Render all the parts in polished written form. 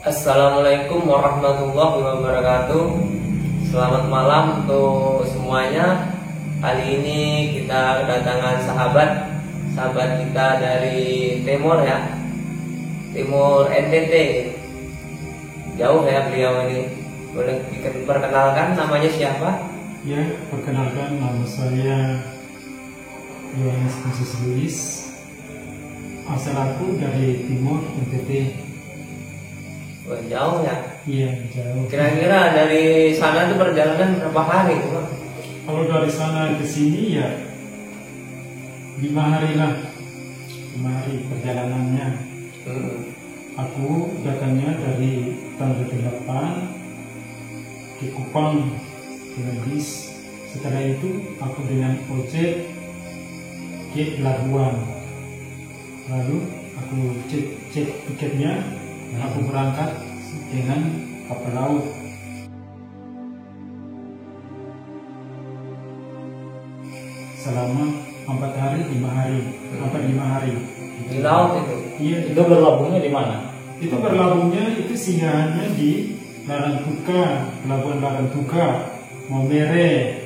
Assalamualaikum warahmatullahi wabarakatuh. Selamat malam untuk semuanya. Kali ini kita kedatangan sahabat kita dari timur ya, timur NTT. Jauh ya beliau ini. Boleh diperkenalkan namanya siapa? Ya, perkenalkan nama saya Yohanes Khusus Luis. Asal aku dari timur NTT. Wah, jauh ya? Iya, jauh. Kira-kira dari sana itu perjalanan berapa hari? Kalau dari sana ke sini ya 5 hari lah. 5 hari perjalanannya. Aku datangnya dari tanggal 8 ke Kupang dengan bis. Setelah itu aku dengan ojek ke pelabuhan. Lalu aku cek tiketnya. Aku berangkat dengan kapal laut. Selama 4 hari, 5 hari, 4-5 hari. Di laut itu? Iya. Itu berlabuhnya di mana? Itu berlabuhnya itu singgahannya di Larantuka, Pelabuhan Larantuka, Maumere,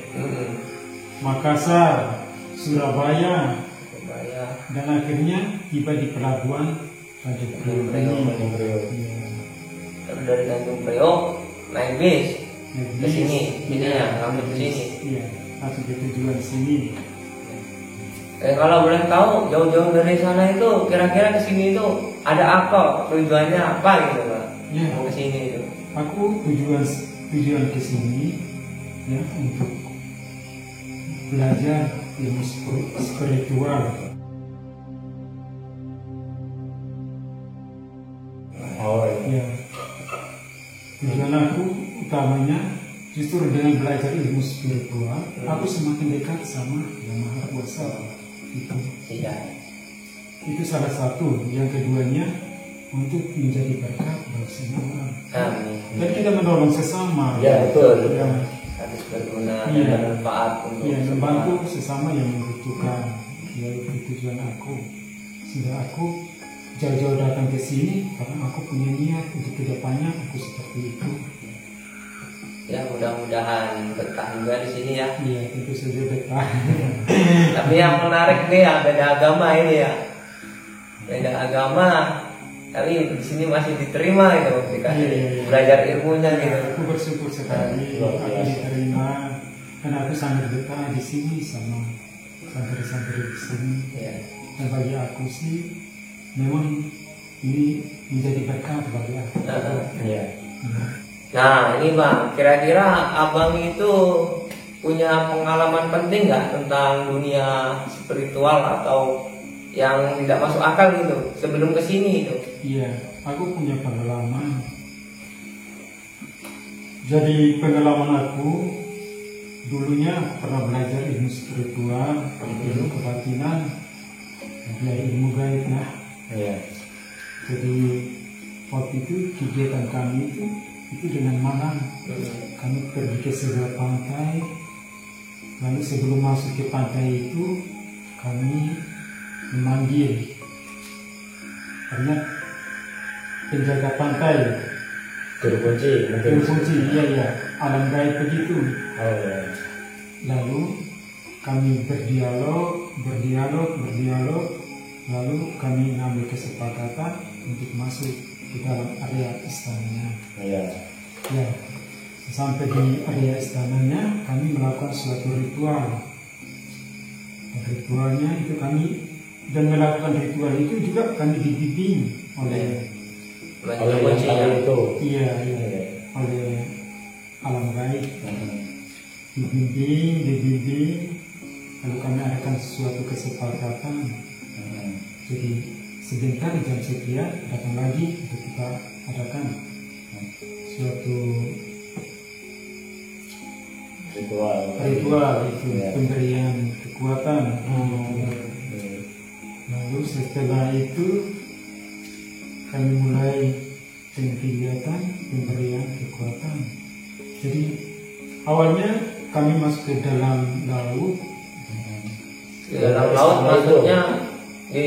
Makassar, Surabaya, dan akhirnya tiba di pelabuhan Tanjung Priok. Dari Tanjung Priok naik bis ke sini, ini ya, langsung ke sini. Iya, langsung ke tujuan sini. Kalau boleh tahu jauh-jauh dari sana itu kira-kira ke sini itu ada apa? Tujuannya apa gitu Pak? Ya, mau ke sini itu. Aku tujuan ke sini ya untuk belajar ilmu spiritual. Oh Ya, tujuan aku utamanya justru dengan belajar ilmu spiritual, aku semakin dekat sama Yang Maha Kuasa. Iya. Itu salah satu. Yang keduanya untuk menjadi berkat bagi semua orang. Amin. Dan kita menolong sesama. Ya, betul. Ya, Harus berguna Iya. dan bermanfaat untuk ya, semua. membantu sesama yang membutuhkan. Ya, itu tujuan aku. Sehingga aku jauh-jauh datang ke sini karena aku punya niat untuk kedepannya aku seperti itu. Ya mudah-mudahan betah juga di sini ya. Iya, tentu saja betah. Tapi yang menarik nih ya beda agama ini ya. Beda agama, tapi di sini masih diterima gitu, dikasih Iya. belajar ilmunya gitu. Aku bersyukur sekali Luar aku biasa. diterima dan aku sangat betah di sini sama santri-santri di sini. Ya. Dan bagi aku sih memang ini menjadi berkat bagi aku. Iya. Nah ini Bang, kira-kira Abang itu punya pengalaman penting nggak tentang dunia spiritual atau yang tidak masuk akal gitu sebelum kesini itu? Iya, aku punya pengalaman. Jadi pengalaman aku dulunya pernah belajar ilmu spiritual, ilmu kebatinan, belajar ilmu gaib. Nah, Iya. jadi waktu itu kegiatan kami itu dengan malam. Kami pergi ke sebuah pantai. Lalu sebelum masuk ke pantai itu kami memanggil karena penjaga pantai Juru kunci mungkin. berfungsi iya alam gaib begitu. Oh iya. Lalu kami berdialog lalu kami mengambil kesepakatan untuk masuk ke dalam area istananya. Iya. Ya, sampai di area istananya kami melakukan suatu ritual. Dan ritualnya itu dan melakukan ritual itu juga kami dibimbing oleh Oleh yang tahu itu. iya Iya. oleh alam gaib. Hmm. Dibimbing lalu kami adakan suatu kesepakatan. Jadi sebentar jam sekian datang lagi untuk kita adakan suatu ritual itu Ya. pemberian kekuatan. Lalu setelah itu kami mulai dengan kegiatan pemberian kekuatan. Jadi awalnya kami masuk ke dalam laut. Di dalam laut maksudnya di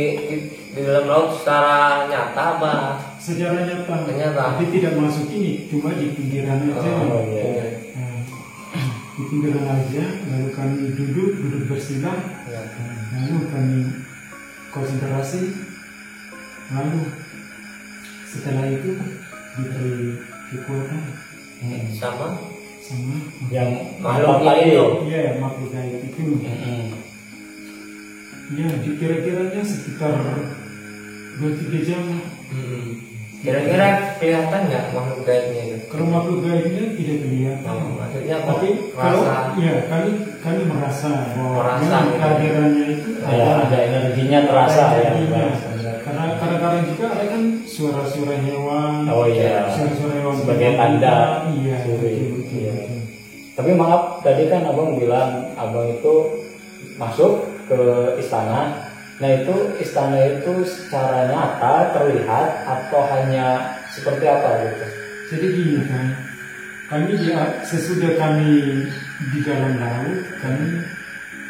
dalam laut secara nyata apa? Secara nyata, Ternyata. tapi tidak masuk ini, cuma di pinggiran aja. Oh, iya. Nah, di pinggiran aja, lalu kami duduk bersila, Ya. lalu kami konsentrasi, lalu setelah itu diberi kekuatan Sama sama Yang makhluknya tadi. itu. ya makhluk gaib itu. Mm-mm. Ya, dikira-kiranya sekitar 2-3 jam. Kira-kira kelihatan nggak makhluk gaibnya itu? Kalau makhluk gaibnya tidak kelihatan. Maksudnya apa? Tapi kalau Rasa. ya kami merasa bahwa Merasa memang gitu. kehadirannya itu Ya, ada energinya terasa ada ya. energinya. Bang. Karena kadang-kadang juga ada kan suara-suara hewan. Oh iya. Suara-suara hewan Sebagai tanda. Iya. Suri. Betul. Iya. Tapi maaf, tadi kan abang bilang abang itu masuk ke istana. Nah itu istana itu secara nyata terlihat atau hanya seperti apa gitu? Jadi gini kan, sesudah kami di dalam laut, kami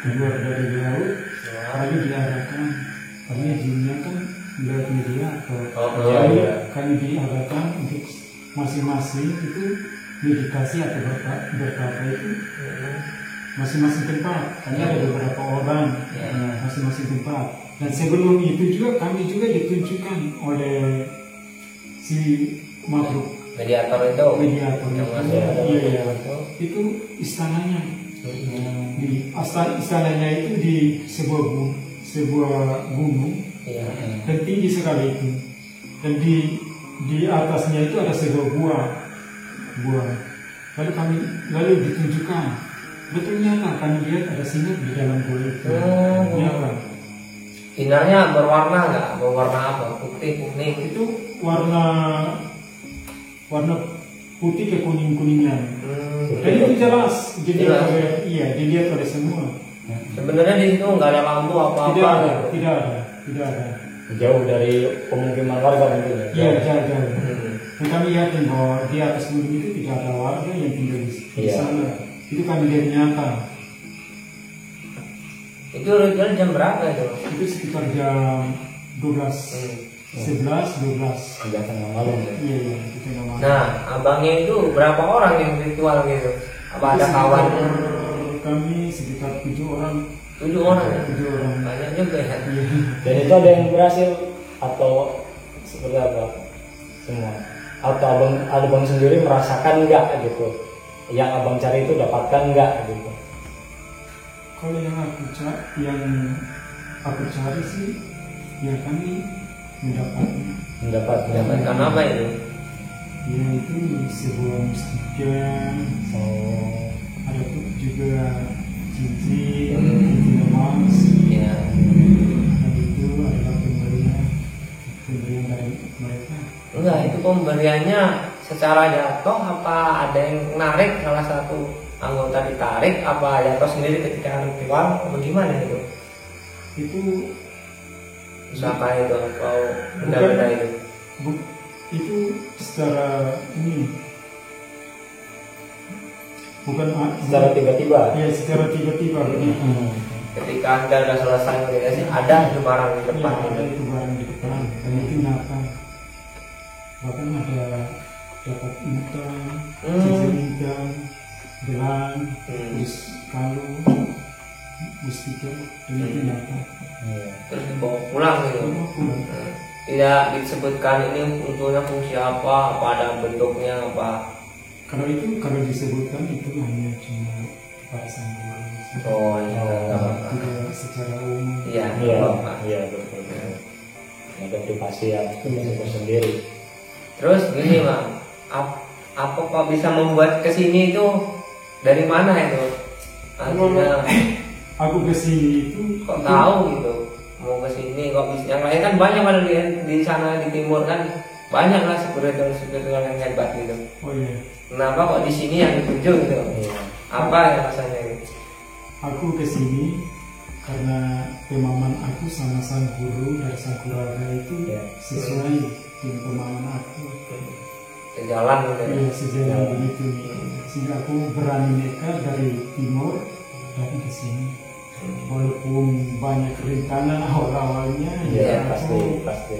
keluar dari laut, lalu diarahkan, kami jinnya kan melihat media atau Iya, lalu iya. kami diarahkan untuk masing-masing itu meditasi atau berkata itu masing-masing tempat. Kami ada beberapa orang masing-masing tempat. Dan sebelum itu juga kami juga ditunjukkan oleh si makhluk Mediator itu. mediator Yang itu. masih ada Iya, itu. itu istananya. Istananya itu di sebuah gunung Iya. dan tinggi sekali itu. Dan di atasnya itu ada sebuah buah. Lalu ditunjukkan. Betul nyata kami lihat ada sinar di dalam buah itu. Nyata. Sinarnya berwarna nggak? Berwarna apa? Putih, kuning. Itu warna putih ke kuning-kuningan. Dan itu jelas dilihat Jelas. dilihat oleh semua. Sebenarnya di situ nggak ada lampu apa-apa. Tidak ada, gitu. tidak ada. Jauh dari pemukiman warga mungkin ya? Iya, jauh. Hmm. Dan kami yakin bahwa di atas gunung itu tidak ada warga yang tinggal di Iya. sana. Itu kami lihat nyata. Itu ritual jam berapa itu? Itu sekitar jam 12, 11, 12. Jam tengah malam ya? Iya, itu tengah malam. Nah, abangnya itu berapa orang yang ritual gitu? Apa ada Itu kawan? sekitar kami sekitar 7 orang. 7 orang ya? 7 orang. Banyak juga ya. Iya. Dan itu ada yang berhasil atau seperti apa? Semua? Atau abang sendiri merasakan enggak gitu? Yang abang cari itu dapatkan enggak gitu? Kalau yang aku cari sih, ya kami mendapatnya. Dapatkan apa itu? Ya itu sebuah mustika, Oh, ada tuh juga cincin emas, Ya. dan itu adalah pemberian dari mereka. Enggak, itu pemberiannya secara jatuh apa ada yang narik salah satu anggota ditarik apa jatuh sendiri ketika ritual bagaimana itu? Itu Siapa itu atau benda-benda itu? itu secara ini bukan secara tiba-tiba. ya secara tiba-tiba begitu. Ketika anda sudah selesai meditasi ada itu barang di Ya, depan ada itu. itu barang di depan dan itu nyata. Bahkan ada dapat intan, cincin intan, gelang, terus kalung, mustika, dan itu nyata. Iya. Terus dibawa pulang gitu. Semua pulang. Tidak disebutkan ini untuknya fungsi apa ada bentuknya apa. Kalau disebutkan itu hanya cuma para sanggul. Oh iya. Tidak secara umum. Iya. Iya, Bapak. iya betul. Ada privasi yang itu sendiri. Terus gini bang, apa kok bisa membuat kesini itu dari mana itu? Akhirnya Aku kesini itu kok tahu gitu mau kesini kok bisa? Yang lain kan banyak kan di sana di timur kan banyak lah spiritual yang hebat gitu. Oh iya. Kenapa kok di sini yang dituju gitu? Iya. Apa ya rasanya gitu? Aku kesini karena pemahaman aku sama sang guru dari sang kuraga itu Ya. sesuai dengan pemahaman aku. Sejalan gitu. Ya, sejalan begitu. Sehingga aku berani nekat dari timur datang ke sini. walaupun banyak rintangan awal-awalnya, Iya, ya pasti aku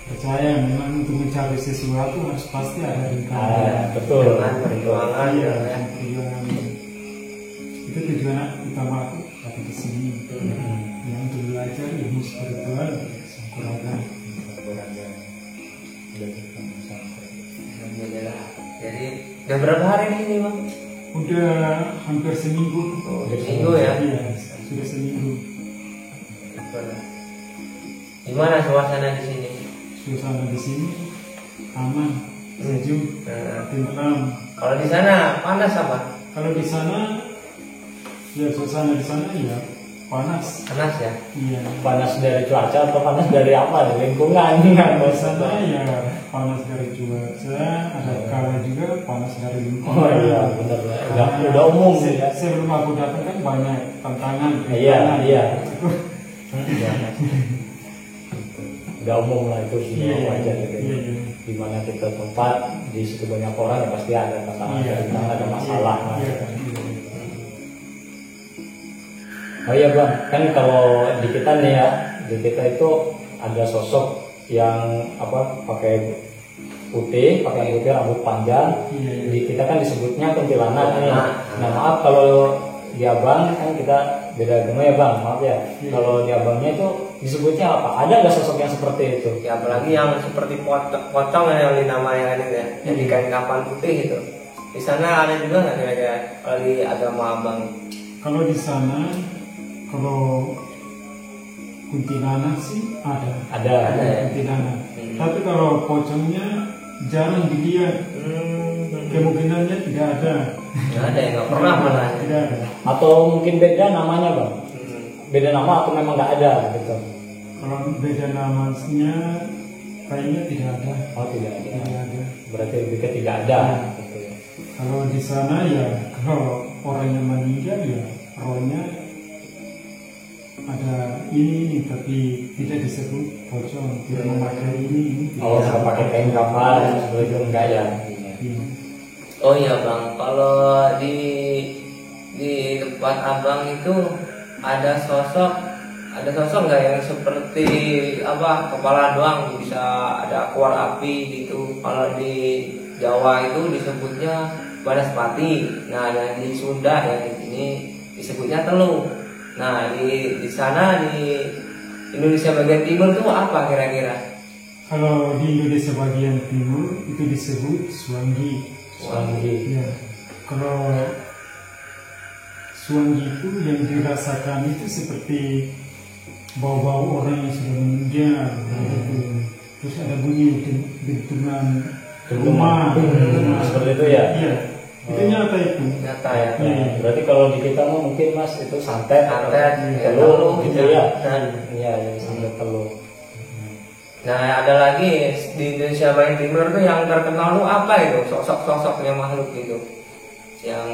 percaya memang untuk mencari sesuatu harus pasti ada rintangan. betul Dengan perjuangan Iya, ya. dan perjuangan itu tujuan utama aku datang ke sini. Ya, untuk belajar ilmu spiritual Sampuraga. Alhamdulillah. Jadi udah berapa hari di sini bang? Udah hampir seminggu. Oh, udah seminggu ya. Iya, sudah seminggu. Gimana suasana di sini? Suasana di sini aman, sejuk, Nah, tentram. kalau di sana panas apa? Kalau di sana, ya suasana di sana ya panas. Panas ya. Iya. panas dari cuaca atau panas dari apa, dari lingkungan Di sana ya panas dari cuaca, ada kala juga panas dari lingkungan. oh iya benar Karena udah umum ya. Sebelum aku datang kan banyak tantangan. Iya, rintangan. iya. Itu. Udah umum lah itu sih Iya, wajar iya, gitu. iya, iya. Di mana kita tempat di situ banyak orang ya pasti ada tantangan, Iya, ada masalah. iya, lah. iya. Oh iya bang, kan kalau di kita nih ya, di kita itu ada sosok yang apa pakai putih rambut panjang. Iya, iya. Di kita kan disebutnya kuntilanak nih. Nah. Nah maaf kalau di abang kan kita beda agama ya bang, maaf ya. Iya. Kalau di abangnya itu disebutnya apa? Ada nggak sosok yang seperti itu? Ya apalagi yang seperti pocong yang dinamanya kan itu ya, yang di kain kapan putih itu. Di sana ada juga nggak kira-kira kalau di agama abang? Kalau di sana, kalau kuntilanak sih ada. Ada. Ada ya? Kuntilanak. Hmm. Tapi kalau pocongnya jarang dilihat. Kemungkinannya tidak ada. Nggak ada ya, nggak pernah malah. Tidak ada. Atau mungkin beda namanya bang? Beda nama atau memang nggak ada gitu? Kalau beda namanya kayaknya tidak ada. Oh tidak ada. Tidak ada. Berarti lebih ke tidak ada. Gitu ya. Kalau di sana ya, kalau orangnya meninggal ya rohnya ada ini tapi tidak disebut pocong, tidak memakai ini. Oh tidak. nggak pakai kain kafan seperti itu enggak ya? Iya. Oh iya bang, kalau di tempat abang itu ada sosok nggak yang seperti apa kepala doang bisa ada keluar api gitu. Kalau di Jawa itu disebutnya Banaspati. Nah yang di Sunda ya di sini disebutnya Telu. Nah di sana di Indonesia bagian timur itu apa kira-kira? Kalau di Indonesia bagian timur itu disebut Suanggi. Suanggi. Ya. Kalau Suanggi itu yang dirasakan itu seperti bau-bau orang yang sudah meninggal. Gitu. Terus ada bunyi dentuman rumah. Seperti itu ya? Iya. Itu nyata itu. Nyata ya. Iya. Berarti kalau di kita mah mungkin mas itu santet, Santet, telu gitu ya? Nah. Iya, santet telu. Nah ada lagi di Indonesia bagian timur tuh yang terkenal tuh apa itu sosok-sosoknya makhluk itu yang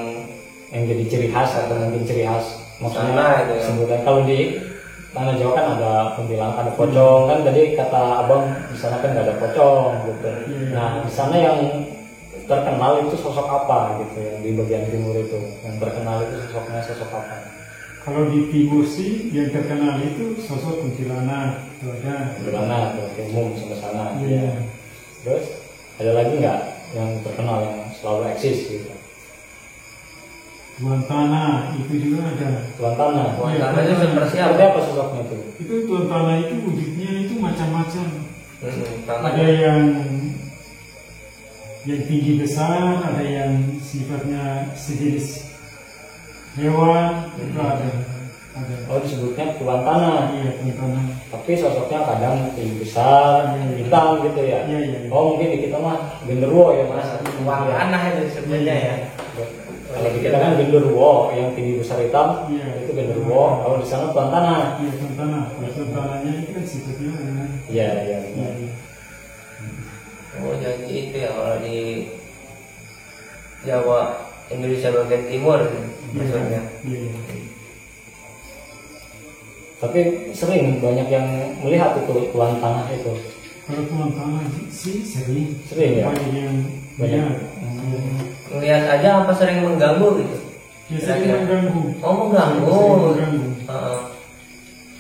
Yang jadi ciri khas atau mungkin ciri khas maksudnya Sana itu ya. sebutan kalau di tanah Jawa kan ada kuntilanak, ada pocong kan tadi kata abang di sana kan nggak ada pocong gitu. Nah di sana yang terkenal itu sosok apa gitu yang di bagian timur itu yang terkenal itu sosoknya sosok apa? Kalau di timur sih yang terkenal itu sosok kuntilanak. Itu ada. Kuntilanak berarti umum sampai sana. Iya. Terus ada lagi nggak yang terkenal yang selalu eksis gitu? Tuan tanah itu juga ada. Tuan tanah. Tuan tanah itu seperti apa? Seperti apa sosoknya itu? Itu tuan tanah itu wujudnya itu macam-macam. Ada tanahnya yang tinggi besar, ada yang sifatnya sejenis hewan, itu ada. Oh disebutnya tuan tanah. Iya, tuan tanah. Tapi sosoknya kadang tinggi besar, hitam gitu ya. Iya, iya. Oh mungkin di kita mah genderuwo ya mas. uang Ya. tanah itu sebenarnya ya. Kalau di kita kan genderuwo yang tinggi besar hitam, Iya. itu genderuwo. Kalau di sana tuan tanah. Iya, tuan tanah. Kalau tuan tanahnya itu kan sifatnya Iya iya. iya, iya. Oh jadi itu ya kalau di Jawa Indonesia bagian timur maksudnya. Iya, iya. Tapi sering banyak yang melihat itu tuan tanah itu. Kalau tuan tanah sih sering. Sering ya? Banyak yang Banyak. lihat. Melihat aja apa sering mengganggu gitu. Ya sering mengganggu. Oh, mengganggu. Sering mengganggu.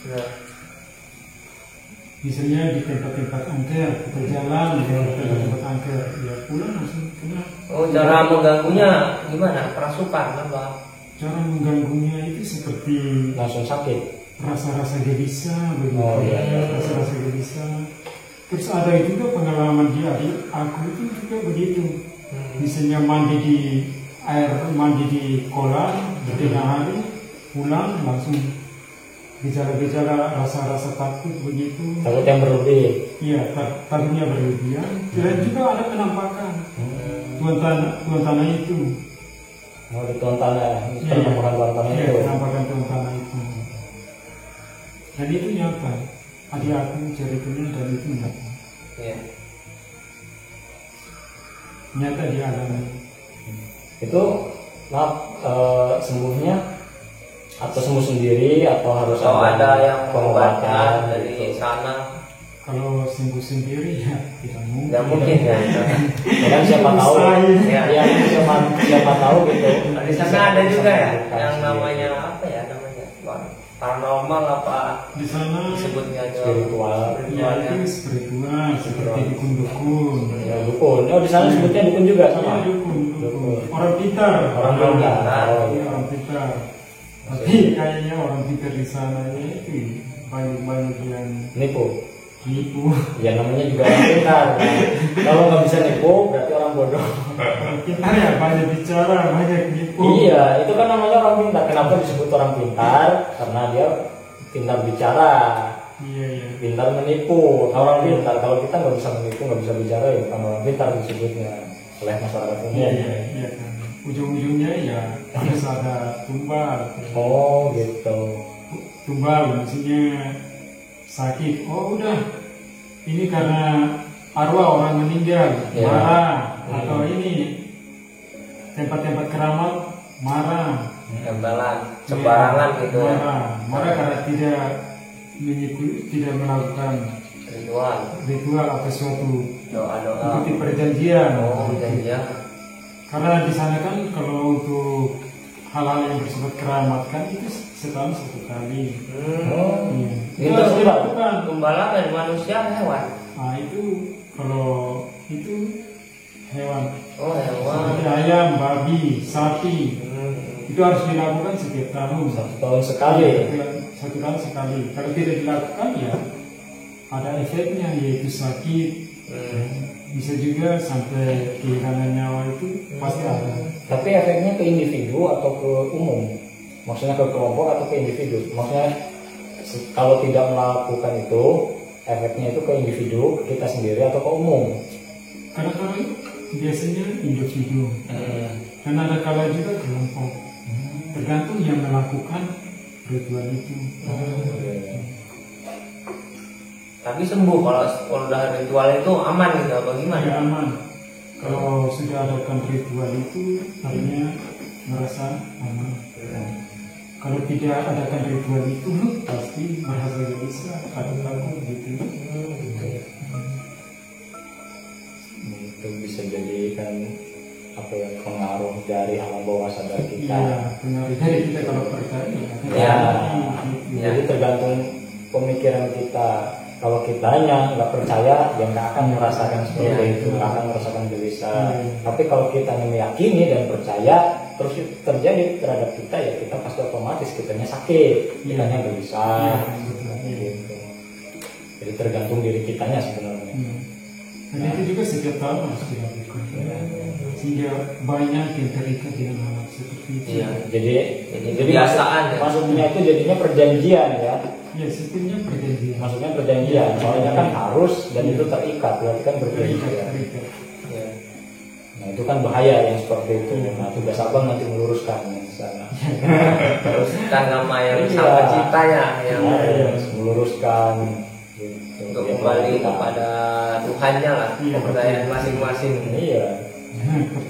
Benar. Misalnya di tempat-tempat angker, kita jalan di tempat-tempat angker, ya pulang langsung kena. Oh, cara mengganggunya gimana? Kerasukan apa? Cara mengganggunya itu seperti langsung sakit. rasa-rasa gelisah begitu. Oh, iya. Rasa-rasa gelisah. Terus ada juga pengalaman di adik aku itu juga begitu. Misalnya mandi di mandi di kolam di tengah hari, pulang langsung gejala-gejala rasa-rasa takut begitu. Takut yang berlebih. Iya, takutnya berlebihan. Dan juga ada penampakan tuan tanah itu. Oh, di tuan tanah, penampakan tuan tanah Iya, itu. penampakan tuan tanah itu. Dan itu nyata. Adik aku ceritanya dan itu nyata. Iya. Nyata dialami. Itu maaf, sembuhnya atau sembuh sendiri atau harus Atau ada yang pengobatan mengobatan dari gitu. sana? Kalau sembuh sendiri ya tidak mungkin. Nggak mungkin ya. Ya kan siapa tahu, Ya. ya siapa tahu gitu. Di sana ada juga ya Bisa yang sendiri. namanya apa ya namanya? Paranormal apa Di sana disebutnya juga Spiritual. ya itu spiritual seperti dukun-dukun. Ya, dukun. Oh, di sana sebutnya dukun juga Iya, sama. dukun. Dukun. Orang pintar. Orang pintar. Oh, Iya, iya. orang pintar. Tapi kayaknya orang pintar di sana itu banyak yang Nipu. nipu. Ya namanya juga orang pintar. Kalau nggak bisa nipu berarti orang bodoh. Orang pintar ya banyak bicara, banyak nipu. Iya, itu kan namanya orang pintar. Kenapa disebut orang pintar? Karena dia pintar bicara, Iya, iya. pintar menipu. Orang pintar. Kalau kita nggak bisa menipu, nggak bisa bicara, ya bukan orang pintar disebutnya oleh masyarakat Iya, umum. iya, iya kan. Ujung-ujungnya ya harus ada tumbal. Oh, gitu. Tumbal maksudnya sakit. Oh udah, ini karena arwah orang meninggal, Ya. marah. Atau ini tempat-tempat keramat marah. tembalan sembarangan gitu ya. Marah karena tidak tidak melakukan ritual atau suatu Doa-doa. ikuti perjanjian. Oh, janjian. Karena di sana kan kalau untuk hal-hal yang bersifat keramat kan itu setahun satu kali. Oh, Iya. Itu itu harus tumbal. dilakukan. Tumbala dari manusia hewan. Nah itu kalau itu hewan Oh, hewan. seperti ayam, babi, sapi itu harus dilakukan setiap tahun. 1 tahun sekali. Satu tahun sekali. Kalau tidak dilakukan ya ada efeknya yaitu sakit. Bisa juga sampai kehilangan nyawa itu pasti ada. Tapi efeknya ke individu atau ke umum? Maksudnya ke kelompok atau ke individu? Maksudnya kalau tidak melakukan itu, efeknya itu ke individu, ke kita sendiri atau ke umum? Kadang-kadang biasanya individu. Dan ada kala juga kelompok. Tergantung yang melakukan ritual itu. Tapi sembuh kalau udah ritual itu aman gitu apa gimana? Ya aman. Kalau sudah adakan ritual itu artinya merasa aman. Kalau tidak adakan ritual itu pasti merasa gelisah atau takut gitu. Itu bisa jadikan apa ya, pengaruh dari alam bawah sadar kita. Iya, pengaruh dari kita kalau percaya. Ya, Gitu. jadi tergantung pemikiran kita. Kalau kitanya nggak percaya, ya nggak akan merasakan seperti Ya, itu, nggak akan merasakan gelisah. Ya. Tapi kalau kita meyakini dan percaya, terus itu terjadi terhadap kita, ya kita pasti otomatis kitanya sakit, Ya. kitanya gelisah. Ya. Gitu. Jadi tergantung diri kitanya sebenarnya. Dan itu juga setiap tahun harus dilakukan. Sehingga banyak yang terikat dengan hal seperti itu. Iya. Jadi kebiasaan ya. maksudnya itu jadinya perjanjian ya. Ya, sistemnya perjanjian. Maksudnya perjanjian, soalnya kan harus dan itu terikat, berarti kan berjanjian. Terikat. Ya. Nah itu kan bahaya yang seperti itu. Nah tugas abang nanti meluruskan yang di sana. Terus kan nama yang Iya. sama ciptanya yang Harus meluruskan. Gitu. untuk Ya, kembali kita. kepada Tuhannya lah, Iya. kepercayaan masing-masing. Iya.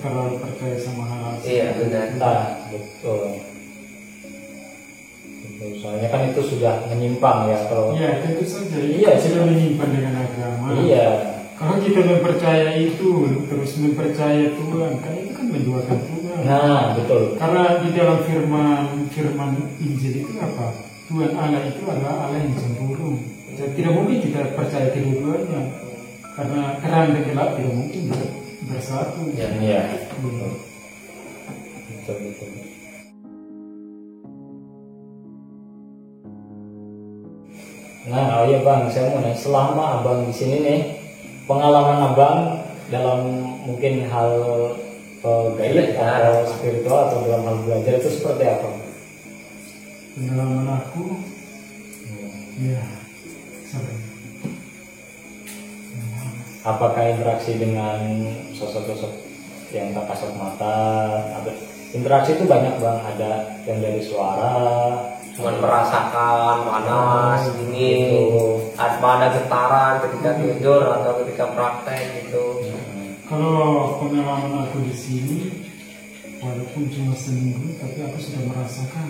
Terlalu percaya sama hal-hal Iya benar. Nah, betul. Betul. Soalnya kan itu sudah menyimpang ya kalau. ya tentu saja Iya, itu sudah menyimpan dengan agama. Iya. Kalau kita mempercaya itu terus mempercaya Tuhan, kan itu kan menduakan Tuhan. Nah, betul. Karena di dalam firman Injil itu apa? Tuhan Allah itu adalah Allah yang cemburu. Jadi tidak mungkin kita percaya kedua-duanya. Karena terang dan gelap tidak mungkin bersatu. Iya. Betul. Nah, oh iya Bang, saya mau nanya, selama Abang di sini nih, pengalaman Abang dalam mungkin hal gaib atau spiritual atau dalam hal belajar itu seperti apa? Pengalaman aku, ya, sampai. Apakah interaksi dengan sosok-sosok yang tak kasat mata? Interaksi itu banyak Bang, ada yang dari suara, cuman merasakan panas, dingin, ada getaran ketika tidur atau ketika praktek gitu. Kalau pengalaman aku di sini, walaupun cuma seminggu, tapi aku sudah merasakan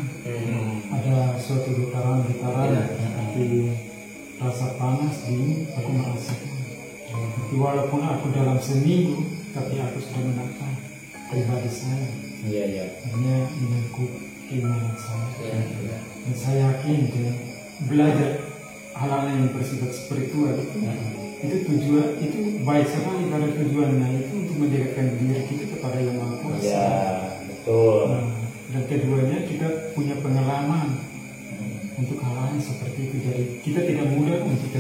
ada suatu getaran seperti rasa panas, dingin, aku merasakan. Tapi walaupun aku dalam seminggu, tapi aku sudah menangkap pribadi saya. Iya. Hanya menyangkut keimanan saya. Dan saya yakin dengan belajar hal-hal yang bersifat spiritual itu tujuan itu baik sekali karena tujuannya itu untuk mendekatkan diri kita kepada Yang Maha Kuasa. Iya, betul. Dan keduanya kita punya pengalaman untuk hal-hal yang seperti itu. Jadi kita tidak mudah untuk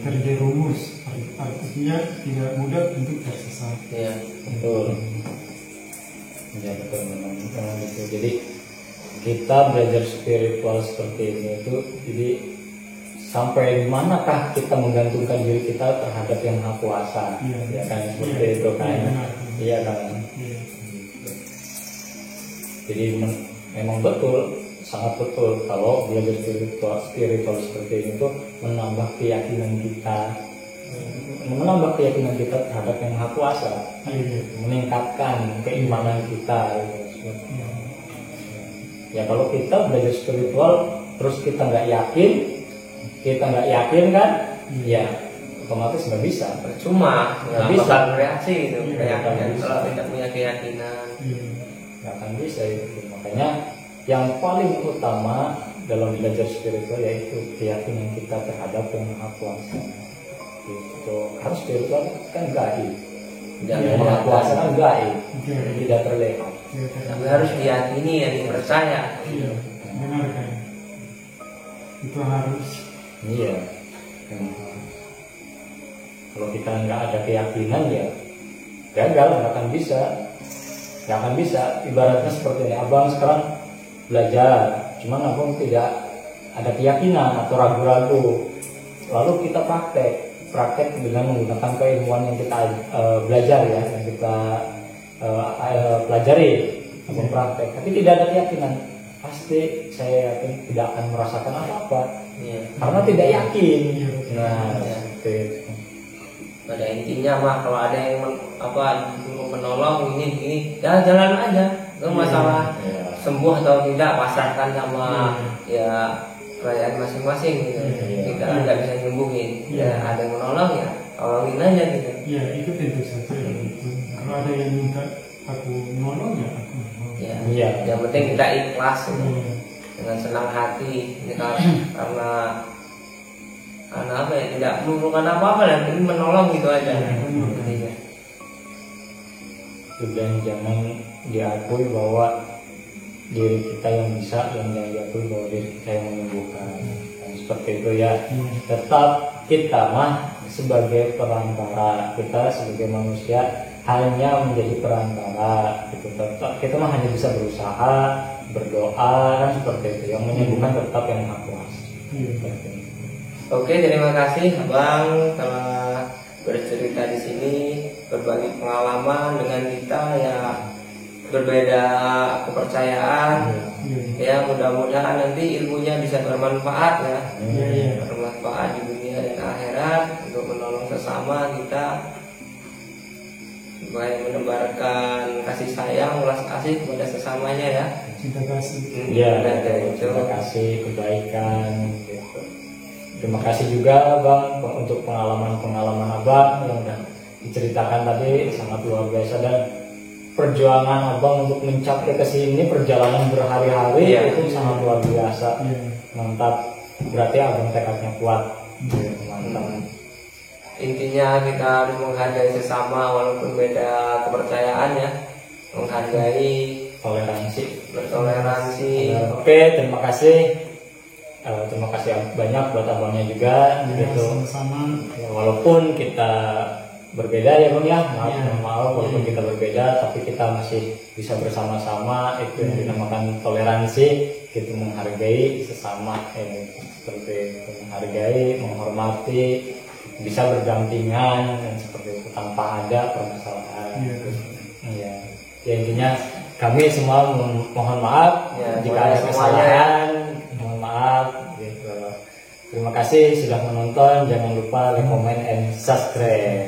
terjerumus, artinya tidak mudah untuk tersesat. Iya, betul. Ya betul memang itu. Jadi kita belajar spiritual seperti ini itu, jadi sampai manakah kita menggantungkan diri kita terhadap Yang Maha Kuasa? Ya kan seperti itu kan? Iya kan? Jadi memang betul, sangat betul kalau belajar spiritual seperti ini tuh menambah keyakinan kita terhadap Yang Maha Kuasa, meningkatkan keimanan kita. Ya kalau kita belajar spiritual terus kita nggak yakin kan, ya otomatis nggak bisa. Percuma, nggak bisa bereaksi gitu, keyakinan kalau tidak punya keyakinan. Nggak akan bisa itu. Makanya yang paling utama dalam belajar spiritual yaitu keyakinan kita terhadap Yang Maha Kuasa. Itu harus spiritual kan gaib. Yang Maha Kuasa kan gaib, tidak terlihat. Tapi harus diyakini ya, dipercaya. Iya, benar kan? Itu harus. Iya. Kalau kita nggak ada keyakinan ya gagal, nggak akan bisa. Ibaratnya seperti ini, Abang sekarang belajar, cuman Abang tidak ada keyakinan atau ragu-ragu, lalu kita praktek dengan menggunakan keilmuan yang kita belajar ya, yang kita pelajari, Abang praktek, tapi tidak ada keyakinan, pasti saya yakin tidak akan merasakan apa-apa, karena tidak yakin. Nah, seperti itu. Pada intinya mah kalau ada yang menolong ini ya jalan aja, itu masalah sembuh atau tidak pasrahkan sama ya perayaan masing-masing gitu. Kita nggak bisa nyembuhin, ya ada yang menolong ya tolongin aja gitu. Ya itu tentu saja. Kalau ada yang minta aku nolong ya aku nolong. Ya, yang penting kita ikhlas gitu. Dengan senang hati karena apa ya, tidak mengumpulkan apa-apa dan ini menolong gitu aja. Dan jangan diakui bahwa diri kita yang bisa, dan jangan diakui bahwa diri kita yang menyembuhkan. Dan seperti itu ya. Tetap kita mah sebagai perantara, kita sebagai manusia hanya menjadi perantara. Tetap kita mah hanya bisa berusaha, berdoa kan seperti itu. Yang menyembuhkan tetap Yang Maha Kuasa. Oke, terima kasih Abang telah bercerita di sini, berbagi pengalaman dengan kita ya, berbeda kepercayaan. Ya, mudah-mudahan nanti ilmunya bisa bermanfaat ya, bermanfaat di dunia dan akhirat untuk menolong sesama kita, supaya menebarkan kasih sayang, ulas kasih kepada sesamanya ya. Cinta kasih. Ya, terima kasih, kebaikan. Terima kasih juga Bang untuk pengalaman-pengalaman Abang yang sudah diceritakan tadi, sangat luar biasa dan perjuangan abang untuk mencapai ke sini, perjalanan berhari-hari Iya. itu sangat luar biasa. Iya. Mantap, berarti abang tekadnya kuat. Mantap. Intinya kita harus menghargai sesama walaupun beda kepercayaan ya, menghargai, Toleransi. bertoleransi. Oke, terima kasih. Terima kasih banyak buat abangnya juga Ya, gitu. sama-sama. Ya, walaupun kita berbeda ya bang ya, maaf, Iya. mohon maaf walaupun kita berbeda, tapi kita masih bisa bersama-sama. Itu yang dinamakan toleransi, gitu, menghargai sesama, seperti itu, menghargai, menghormati, bisa berdampingan dan seperti itu tanpa ada permasalahan. Iya. Iya. Ya intinya kami semua mohon maaf Ya, jika ada semuanya ya. kesalahan, mohon maaf gitu. Terima kasih sudah menonton, jangan lupa like, comment, and subscribe.